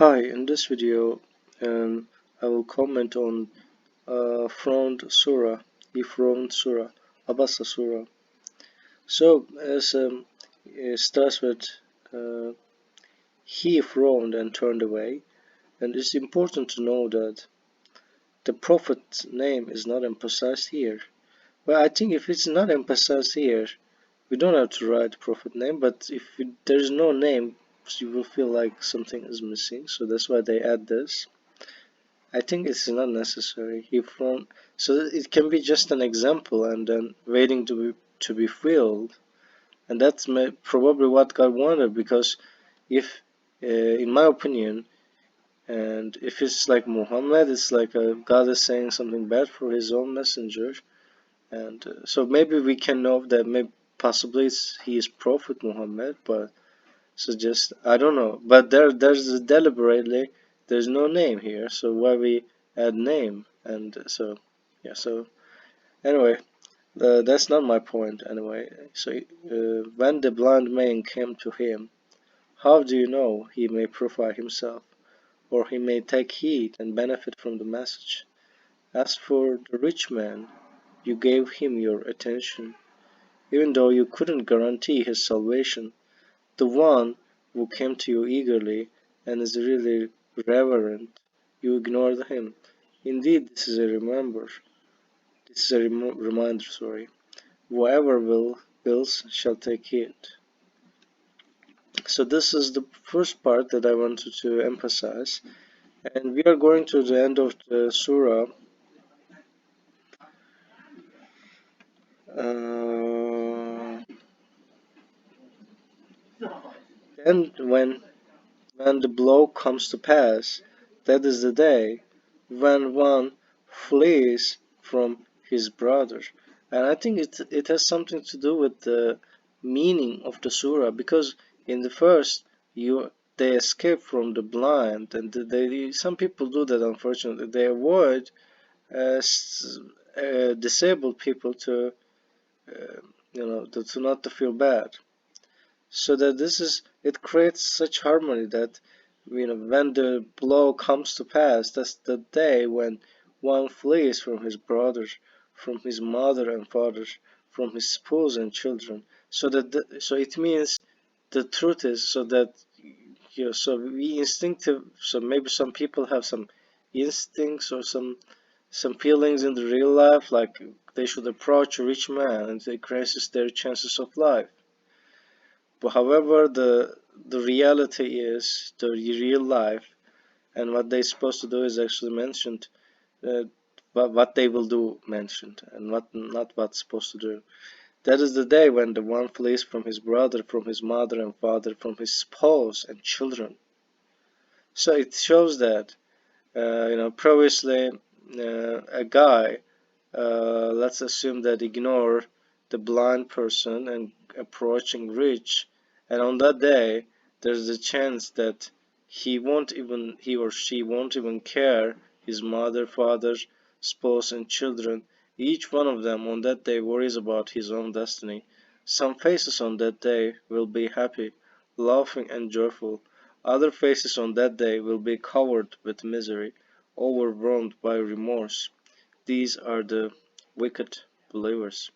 Hi, in this video, I will comment on frowned surah, the frowned surah, Abasa surah. So, as it starts with uh, he frowned and turned away, and it's important to know that the prophet's name is not emphasized here. Well, I think if it's not emphasized here, we don't have to write prophet name, but if there's no name, you will feel like something is missing, so that's why they add this. I think it's not necessary. If one, so it can be just an example and then waiting to be filled, and that's probably what God wanted. Because if, in my opinion, and if it's like Muhammad, it's like God is saying something bad for His own messenger, and so maybe we can know that maybe possibly he is Prophet Muhammad, but so just I don't know. But there's deliberately there's no name here, so why we add name? And so yeah. So anyway, that's not my point anyway. So when the blind man came to him, how do you know he may purify himself, or he may take heed and benefit from the message? As for the rich man, you gave him your attention, even though you couldn't guarantee his salvation. The one who came to you eagerly and is really reverent, you ignored him. Indeed, this is a remember. This is a reminder. Sorry. Whoever wills shall take heed. So this is the first part that I wanted to emphasize, and we are going to the end of the surah. Uh, and when the blow comes to pass, that is the day when one flees from his brother. And I think it has something to do with the meaning of the surah, because in the first they escape from the blind, and some people do that. Unfortunately, they avoid disabled people to uh, to not to feel bad, so that this is it creates such harmony that when the blow comes to pass, that's the day when one flees from his brothers, from his mother and father, from his spouse and children. So so it means the truth is, so that so we instinctive, so maybe some people have some instincts or some feelings in the real life, like they should approach a rich man and it increases their chances of life. But however, the reality is the real life, and what they're supposed to do is actually mentioned. Uh, what they will do mentioned, and what not what's supposed to do. That is the day when the one flees from his brother, from his mother and father, from his spouse and children. So it shows that previously a guy, let's assume that ignore the blind person and approaching rich, and on that day there's a chance that he or she won't even care his mother, father, spouse and children. Each one of them on that day worries about his own destiny. Some faces on that day will be happy, laughing and joyful. Other faces on that day will be covered with misery, overwhelmed by remorse. These are the wicked believers.